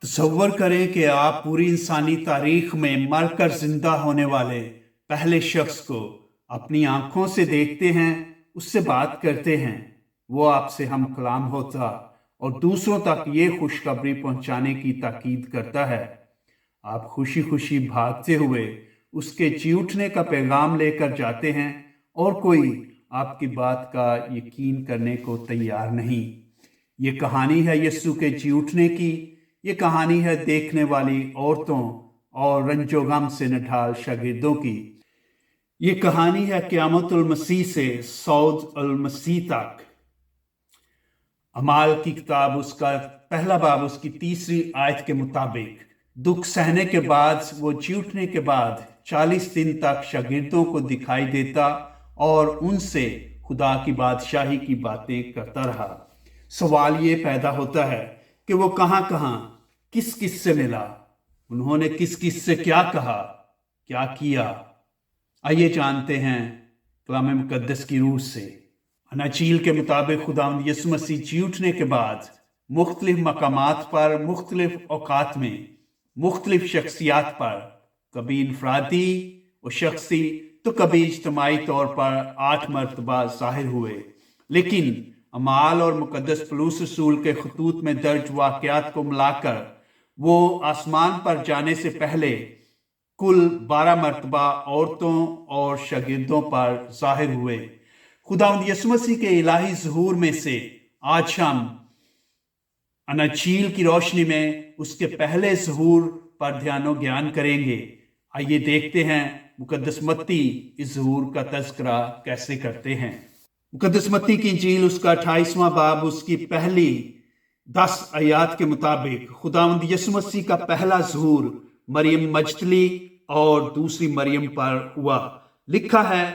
तसव्वुर करें कि आप पूरी इंसानी तारीख में मरकर जिंदा होने वाले पहले शख्स को अपनी आंखों से देखते हैं, उससे बात करते हैं, वो आपसे हम कलाम होता और दूसरों तक ये खुशखबरी पहुंचाने की ताकीद करता है। आप खुशी खुशी भागते हुए उसके जी उठने का पैगाम लेकर जाते हैं और कोई आपकी बात का यकीन करने को तैयार नहीं। ये कहानी है यीशु के जी उठने की। ये कहानी है देखने वाली औरतों और रंजो गम से नढाल शागिर्दों की। ये कहानी है क़यामतुल मसीह से सऊद अल मसीह तक। अमाल की किताब उसका पहला बाब उसकी 3री आयत के मुताबिक दुख सहने के बाद, वो जी उठने के बाद 40 दिन तक शागिर्दों को दिखाई देता और उनसे खुदा की बादशाही की बातें करता रहा। सवाल ये पैदा होता है कि वो कहाँ किस किस से मिला, उन्होंने किस किस से क्या कहा, क्या किया। आइए जानते हैं कलाम मुकद्दस की रूह से। अनाजील के मुताबिक खुदावंद यीशु मसीह जी उठने के बाद मुख्तलिफ मकामात पर, मुख्तलिफ औकात में, मुख्तलिफ शख्सियात पर, कभी इनफरादी और शख्सी तो कभी इज्तमाही तौर पर 8 मरतबा ज़ाहिर हुए। लेकिन अमाल और मुकद्दस पौलुस रसूल के खतूत में दर्ज वाक़यात को मिलाकर वो आसमान पर जाने से पहले कुल 12 मरतबा औरतों और शागिर्दों पर ज़ाहिर हुए। खुदावंद यीशु मसीह के इलाही ज़हूर में से आज हम अनाजील की रोशनी में उसके पहले ज़हूर पर ध्यानो ज्ञान करेंगे। आइए देखते हैं मुकद्दस मत्ती इस ज़हूर का तज़किरा कैसे करते हैं। मुकद्दस मत्ती की इंजील उसका 28वां बाब उसकी पहली 10 आयात के मुताबिक खुदावंद यीशु मसीह का पहला ज़हूर मरियम मजदली और दूसरी मरियम पर हुआ। लिखा है,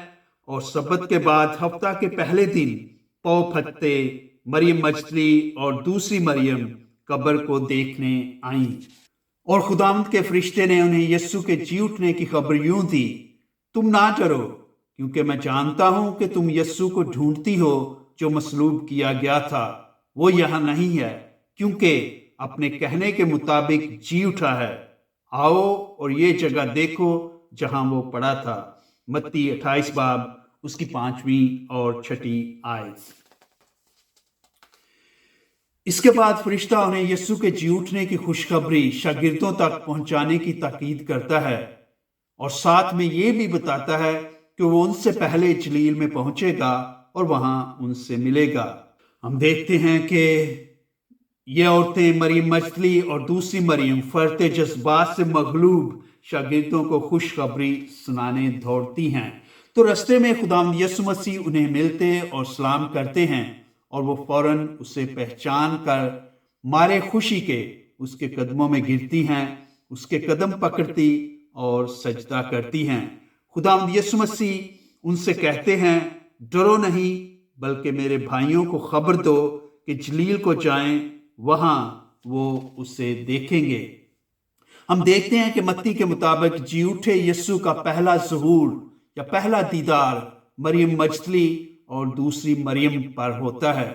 और सब्बत के बाद हफ्ता के पहले दिन पौ फटते मरियम मजदली और दूसरी मरियम कब्र को देखने आई और खुदावंद के फरिश्ते ने उन्हें यीशु के जी उठने की खबर यूं दी, तुम ना डरो, क्योंकि मैं जानता हूं कि तुम यीशु को ढूंढती हो जो मसलूब किया गया था। वो यहाँ नहीं है, क्योंकि अपने कहने के मुताबिक जी उठा है। आओ और ये जगह देखो जहां वो पड़ा था। मत्ती 28 बाब उसकी 5वीं और 6ठी आयत। इसके बाद फरिश्ता उन्हें यीशु के जी उठने की खुशखबरी शागिर्दों तक पहुंचाने की ताकीद करता है और साथ में ये भी बताता है कि वो उनसे पहले जलील में पहुंचेगा और वहां उनसे मिलेगा। हम देखते हैं कि ये औरतें मरियम मजदली और दूसरी मरियम फरते जज्बात से मगलूब शागिर्दों को खुशखबरी सुनाने दौड़ती हैं। तो रास्ते में खुदावंद यीशु मसीह उन्हें मिलते और सलाम करते हैं और वो फौरन उसे पहचान कर मारे खुशी के उसके कदमों में गिरती हैं, उसके कदम पकड़ती और सजदा करती हैं। खुदावंद यीशु मसीह उनसे कहते हैं, डरो नहीं, बल्कि मेरे भाइयों को खबर दो कि जलील को जाएं, वहां वो उसे देखेंगे। हम देखते हैं कि मत्ती के मुताबिक जी उठे यीशु का पहला ज़हूर या पहला दीदार मरियम मजदली और दूसरी मरियम पर होता है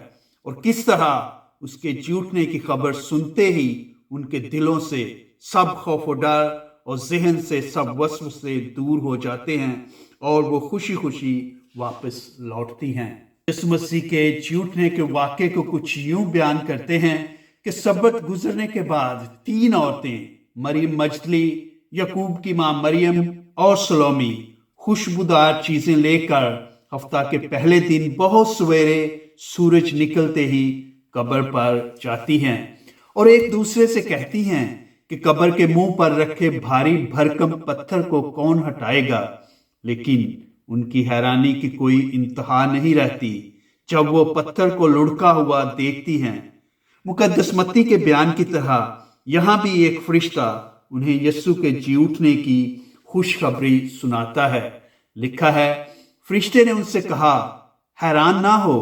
और किस तरह उसके जी उठने की खबर सुनते ही उनके दिलों से सब खौफ और डर और जहन से सब वसवसे दूर हो जाते हैं और वो खुशी खुशी वापस लौटती हैं। यीशु मसीह के जी उठने के वाक़े को कुछ यूं बयान करते हैं कि सब्बत गुजरने के बाद 3 औरतें मरियम मजदली, यकूब की मां मरियम और सलोमी खुशबूदार चीजें लेकर हफ्ता के पहले दिन बहुत सवेरे सूरज निकलते ही कब्र पर जाती हैं और एक दूसरे से कहती हैं कि कब्र के मुंह पर रखे भारी भरकम पत्थर को कौन हटाएगा। लेकिन उनकी हैरानी की कोई इंतहा नहीं रहती जब वो पत्थर को लुढ़का हुआ देखती हैं। मुकद्दस मत्ती के बयान की तरह यहाँ भी एक फरिश्ता उन्हें यीशु के जी उठने की खुशखबरी सुनाता है। लिखा है, फरिश्ते ने उनसे कहा, हैरान ना हो,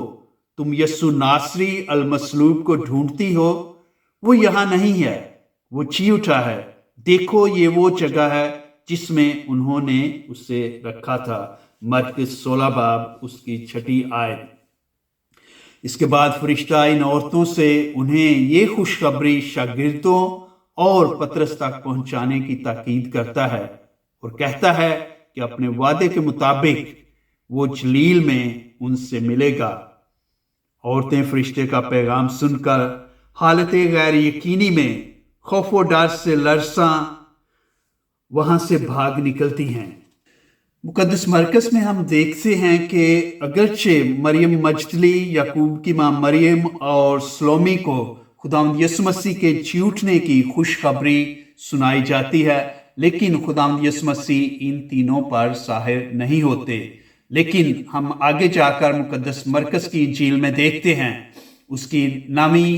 तुम यीशु नासरी अल मसलूब को ढूंढती हो। वो यहाँ नहीं है, वो जी उठा है। देखो, ये वो जगह है जिसमें उन्होंने उसे रखा था। मत्ती 16 बाब उसकी 6ठी आयत। इसके बाद फरिश्ता इन औरतों से उन्हें ये खुशखबरी शागिर्दों और पतरस तक पहुंचाने की ताकीद करता है और कहता है कि अपने वादे के मुताबिक वो जलील में उनसे मिलेगा। औरतें फरिश्ते का पैगाम सुनकर हालत गैर यकीनी में खौफ व डर से लरसा वहां से भाग निकलती हैं। मुकद्दस मरकस में हम देखते हैं कि अगरचे मरियम मजदली, याकूब की मां मरियम और सलोमी को खुदावंद यीशु मसीह के जी उठने की खुशखबरी सुनाई जाती है, लेकिन खुदावंद यीशु मसीह इन तीनों पर ज़ाहिर नहीं होते। लेकिन हम आगे जाकर मुकद्दस मरकस की इंजील में देखते हैं उसकी 9वीं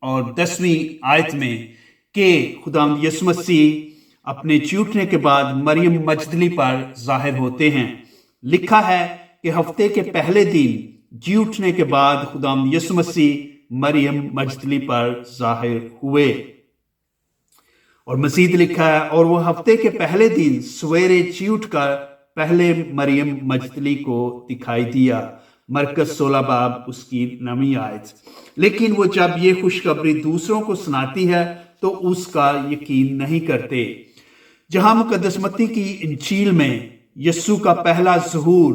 और 10वीं आयत में कि खुदावंद यीशु मसीह अपने जी उठने के बाद मरियम मजदली पर ज़ाहिर होते हैं। लिखा है कि हफ्ते के पहले दिन जी उठने के बाद खुदावंद यीशु मसीह मरियम मजदली पर ज़ाहिर हुए। और मज़ीद लिखा है, और वो हफ्ते के पहले दिन सवेरे जी उठकर पहले मरियम मजदली को दिखाई दिया। मरकस 16 बाब उसकी 9वीं आयत। लेकिन वो जब ये खुशखबरी दूसरों को सुनाती है तो उसका यकीन नहीं करते। जहां मुकद्दस मत्ती की इंजील में यस्सु का पहला ज़हूर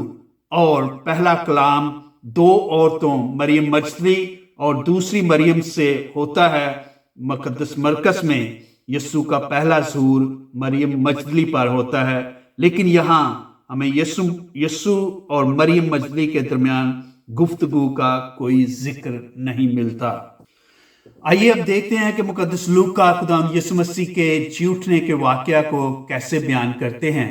और पहला कलाम 2 औरतों मरियम मजदली और दूसरी मरियम से होता है, मुकद्दस मरकस में यस्सु का पहला ज़हूर मरियम मजदली पर होता है। लेकिन यहाँ हमें यस्सु और मरियम मजदली के दरमियान गुफ्तगू का कोई जिक्र नहीं मिलता। आइए अब देखते हैं कि मुकद्दस लूका खुदावंद यीशु मसीह के जी उठने के वाकया को कैसे बयान करते हैं।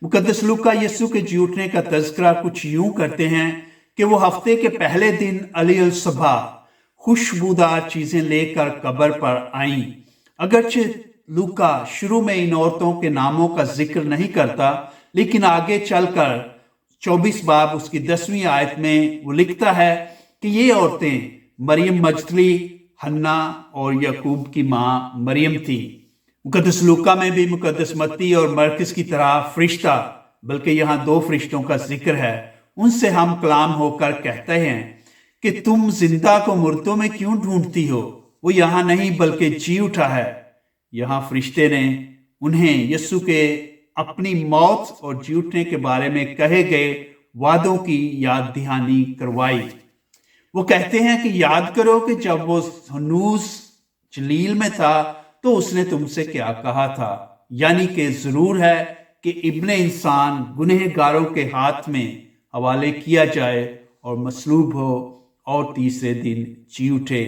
मुकद्दस लूका यीशु के जी उठने का तज़किरा कुछ यूं करते हैं कि वो हफ्ते के पहले दिन अली अल सभा खुशबूदार चीजें लेकर कब्र पर आईं। अगरचे लूका शुरू में इन औरतों के नामों का जिक्र नहीं करता, लेकिन आगे चलकर 24 बाब उसकी 10वीं आयत में वो लिखता है कि ये औरतें मरियम मजदली, हन्ना और याकूब की मां मरियम थी। मुकद्दस लूका में भी मुकद्दस मत्ती और मरकस की तरह फरिश्ता, बल्कि यहाँ 2 फरिश्तों का जिक्र है, उनसे हम कलाम होकर कहते हैं कि तुम जिंदा को मुर्दों में क्यों ढूंढती हो, वो यहाँ नहीं बल्कि जी उठा है। यहाँ फरिश्ते ने उन्हें यीशु के अपनी मौत और जी उठने के बारे में कहे गए वादों की याद दहानी करवाई। वो कहते हैं कि याद करो कि जब वो हनूस जलील में था तो उसने तुमसे क्या कहा था, यानी कि जरूर है कि इब्ने इंसान गुनहगारों के हाथ में हवाले किया जाए और मसलूब हो और तीसरे दिन जी उठे।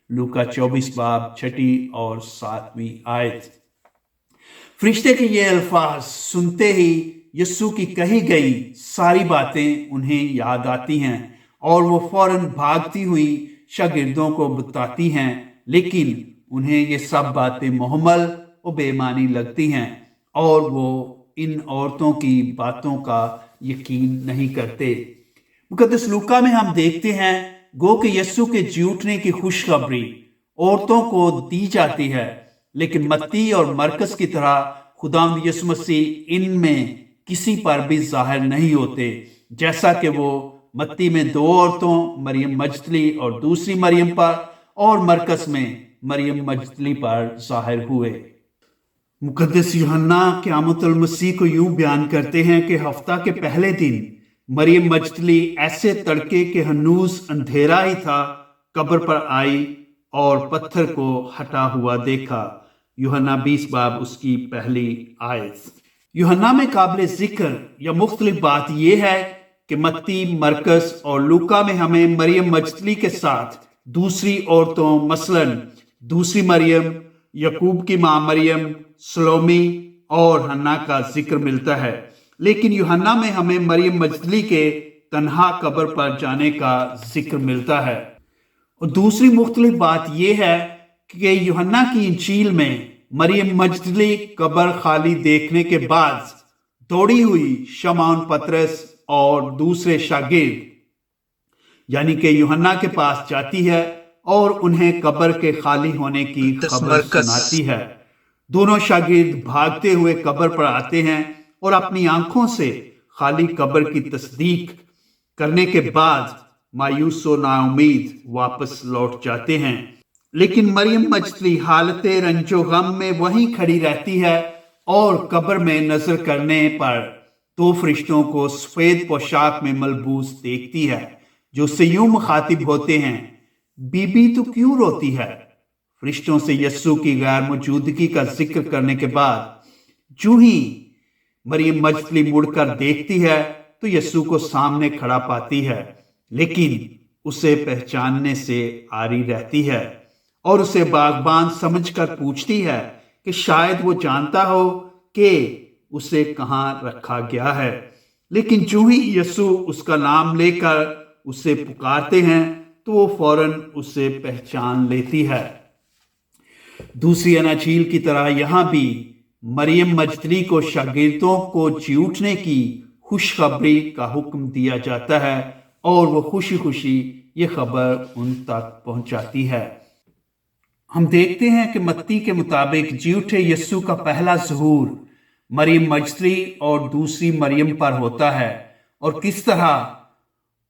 लूका 24 बाब 6 और 7वीं आयत। फरिश्ते के ये अल्फाज सुनते ही यीशु की कही गई सारी बातें उन्हें याद आती हैं और वो फौरन भागती हुई शागिर्दों को बताती हैं, लेकिन उन्हें ये सब बातें मुहम्मल और बेमानी लगती हैं और वो इन औरतों की बातों का यकीन नहीं करते। मुकद्दस लूका में हम देखते हैं गो कि यीशु के जी उठने की खुशखबरी औरतों को दी जाती है, लेकिन मत्ती और मरकस की तरह खुदावंद यीशु मसीह इनमें किसी पर भी जाहिर नहीं होते, जैसा कि वो मत्ती में 2 औरतों मरियम मजदली और दूसरी मरियम पर और मरकस में मरियम मजदली पर जाहिर हुए। मुकद्दस यूहन्ना क़यामतुल मसीह को यूं बयान करते हैं कि हफ्ता के पहले दिन मरियम मजदली ऐसे तड़के के हनूस अंधेरा ही था कब्र पर आई और पत्थर को हटा हुआ देखा। यूहन्ना 20 बाब उसकी पहली आयत। यूहन्ना में काबिल जिक्र या मुख्तलिफ बात यह है कि मत्ती, मरकस और लूका में हमें मरियम मजदली के साथ दूसरी औरतों मसलन दूसरी मरियम, याकूब की मां मरियम, सलोमी और हन्ना का जिक्र मिलता है, लेकिन यूहन्ना में हमें मरियम मजदली के तन्हा कब्र पर जाने का जिक्र मिलता है। और दूसरी मुख्तलिफ बात यह है कि यूहन्ना की इंजील में मरियम मजदली कब्र खाली देखने के बाद दौड़ी हुई शमौन पतरस और दूसरे शागिर्द यानी कि यूहन्ना के पास जाती है और उन्हें कब्र के खाली होने की खबर सुनाती है। दोनों शागिर्द भागते हुए कब्र पर आते हैं और अपनी आंखों से खाली कब्र की तस्दीक करने के बाद मायूस और नाउम्मीद वापस लौट जाते हैं। لیکن مریم مجدلی حالت رنج و غم میں وہیں کھڑی رہتی ہے اور قبر میں نظر کرنے پر دو فرشتوں کو سفید پوشاک میں ملبوس دیکھتی ہے جو اس سے یوں مخاطب ہوتے ہیں، بی بی تو کیوں روتی ہے؟ فرشتوں سے یسوع کی غیر موجودگی کا ذکر کرنے کے بعد جو ہی مریم مجدلی مڑ کر دیکھتی ہے تو یسوع کو سامنے کھڑا پاتی ہے، لیکن اسے پہچاننے سے عاری رہتی ہے اور اسے باغبان سمجھ کر پوچھتی ہے کہ شاید وہ جانتا ہو کہ اسے کہاں رکھا گیا ہے۔ لیکن جو ہی یسوع اس کا نام لے کر اسے پکارتے ہیں تو وہ فوراً اسے پہچان لیتی ہے۔ دوسری اناجیل کی طرح یہاں بھی مریم مجدلی کو شاگردوں کو جی اٹھنے کی خوشخبری کا حکم دیا جاتا ہے اور وہ خوشی خوشی یہ خبر ان تک پہنچاتی ہے۔ ہم دیکھتے ہیں کہ متی کے مطابق جی اٹھے یسوع کا پہلا ظہور مریم مجدلی اور دوسری مریم پر ہوتا ہے، اور کس طرح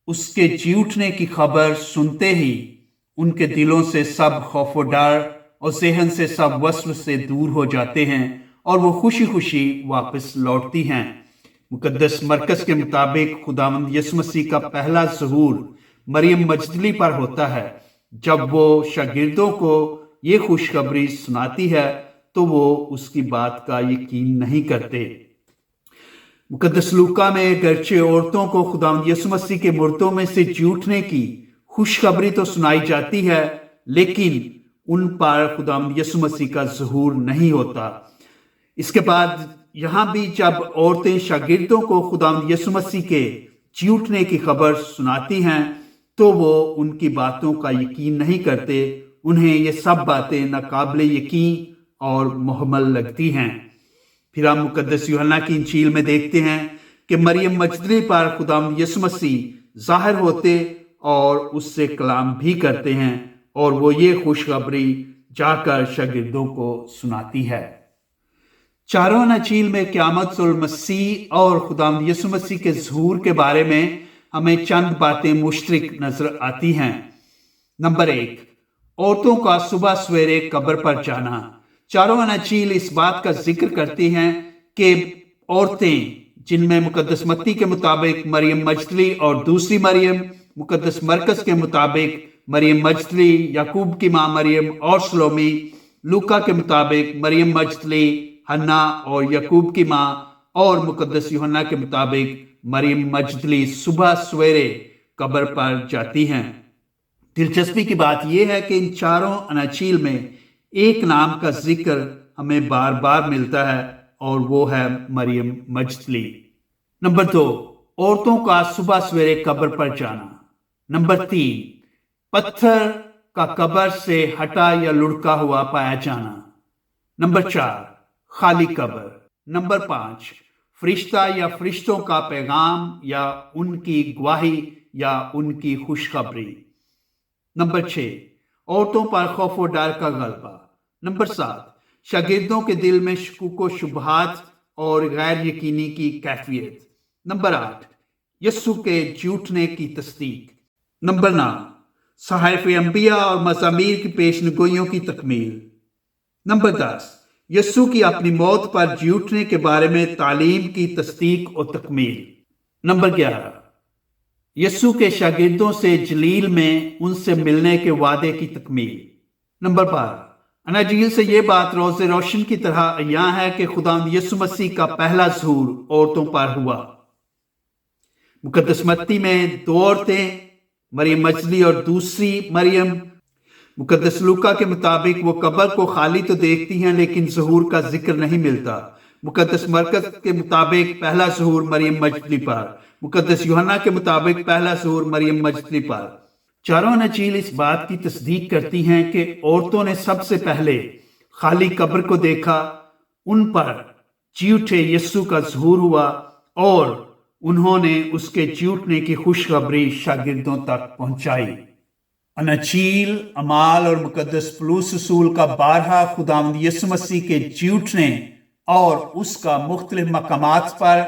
اس کے جی اٹھنے کی خبر سنتے ہی ان کے دلوں سے سب خوف و ڈر اور ذہن سے سب وسوسے دور ہو جاتے ہیں اور وہ خوشی خوشی واپس لوٹتی ہیں۔ مقدس مرکز کے مطابق خداوند یسوع مسیح کا پہلا ظہور مریم مجدلی پر ہوتا ہے۔ جب وہ شاگردوں کو یہ خوشخبری سناتی ہے تو وہ اس کی بات کا یقین نہیں کرتے۔ مقدس لوکا میں گرچہ عورتوں کو خداوند یسوع مسیح کے مردوں میں سے جی اٹھنے کی خوشخبری تو سنائی جاتی ہے، لیکن ان پر خداوند یسوع مسیح کا ظہور نہیں ہوتا۔ اس کے بعد یہاں بھی جب عورتیں شاگردوں کو خداوند یسوع مسیح کے جی اٹھنے کی خبر سناتی ہیں تو وہ ان کی باتوں کا یقین نہیں کرتے، انہیں یہ سب باتیں ناقابل یقین اور محمل لگتی ہیں۔ پھر ہم مقدس یوحنا کی انجیل میں دیکھتے ہیں کہ مریم مجدلی پر خداوند یسوع مسیح ظاہر ہوتے اور اس سے کلام بھی کرتے ہیں، اور وہ یہ خوشخبری جا کر شاگردوں کو سناتی ہے۔ چاروں اناجیل میں قیامت المسیح اور خداوند یسوع مسیح کے ظہور کے بارے میں ہمیں چند باتیں مشترک نظر آتی ہیں۔ نمبر 1، عورتوں کا صبح سویرے قبر پر جانا۔ چاروں اناجیل اس بات کا ذکر کرتی ہیں کہ عورتیں، جن میں مقدس متی کے مطابق مریم مجدلی اور دوسری مریم، مقدس مرکز کے مطابق مریم مجدلی، یعقوب کی ماں مریم اور سلومی، لوکا کے مطابق مریم مجدلی، حنا اور یعقوب کی ماں، اور مقدس یوحنا کے مطابق مریم مجدلی صبح سویرے قبر پر جاتی ہیں۔ دلچسپی کی بات یہ ہے کہ ان چاروں اناجیل میں ایک نام کا ذکر ہمیں بار بار ملتا ہے اور وہ ہے مریم مجدلی۔ نمبر 2، عورتوں کا صبح سویرے قبر پر جانا۔ نمبر 3، پتھر کا قبر سے ہٹا یا لڑکا ہوا پایا جانا۔ نمبر 4، خالی قبر۔ نمبر 5، فرشتہ یا فرشتوں کا پیغام یا ان کی گواہی یا ان کی خوشخبری۔ نمبر 6، عورتوں پر خوف و ڈر کا غلبہ۔ نمبر 7، شاگردوں کے دل میں شکوک و شبہات اور غیر یقینی کی کیفیت۔ نمبر 8، یسوع کے جی اٹھنے کی تصدیق۔ نمبر 9، صحائف انبیاء اور مزامیر کی پیشن گوئیوں کی تکمیل۔ نمبر 10، یسوع کی اپنی موت پر جی اٹھنے کے بارے میں تعلیم کی تصدیق و تکمیل۔ نمبر 11، یسوع کے شاگردوں سے جلیل میں ان سے ملنے کے وعدے کی تکمیل۔ نمبر 12، اناجیل سے یہ بات روز روشن کی طرح عیاں ہے کہ خداوند یسوع مسیح کا پہلا ظہور عورتوں پر ہوا۔ مقدس متی میں 2 عورتیں، مریم مجدلی اور دوسری مریم۔ مقدس لوکا کے مطابق وہ قبر کو خالی تو دیکھتی ہیں لیکن ظہور کا ذکر نہیں ملتا۔ مقدس مرکز کے مطابق پہلا ظہور مریم مجدلی پر، مقدس یوحنا کے مطابق پہلا ظہور مریم مجدلی پر۔ چاروں اناجیل اس بات کی تصدیق کرتی ہیں کہ عورتوں نے سب سے پہلے خالی قبر کو دیکھا، ان پر جی اٹھے یسوع کا ظہور ہوا اور انہوں نے اس کے جی اٹھنے کی خوشخبری شاگردوں تک پہنچائی۔ اناجیل، اعمال اور مقدس پولس رسول کا بارہا خداوند یسوع مسیح کے جی اٹھنے اور اس کا مختلف مقامات پر،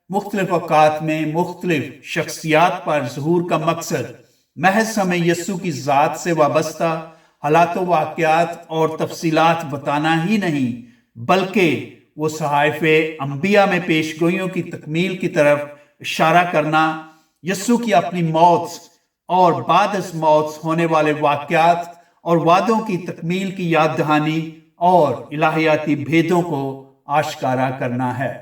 مختلف اوقات میں مختلف شخصیات پر ظہور کا مقصد محض ہمیں یسوع کی ذات سے وابستہ حالات و واقعات اور تفصیلات بتانا ہی نہیں بلکہ وہ صحائف انبیاء میں پیش گوئیوں کی تکمیل کی طرف اشارہ کرنا، یسوع کی اپنی موت اور بعد از موت ہونے والے واقعات اور وعدوں کی تکمیل کی یاد دہانی اور الہیاتی بھیدوں کو آشکارا کرنا ہے۔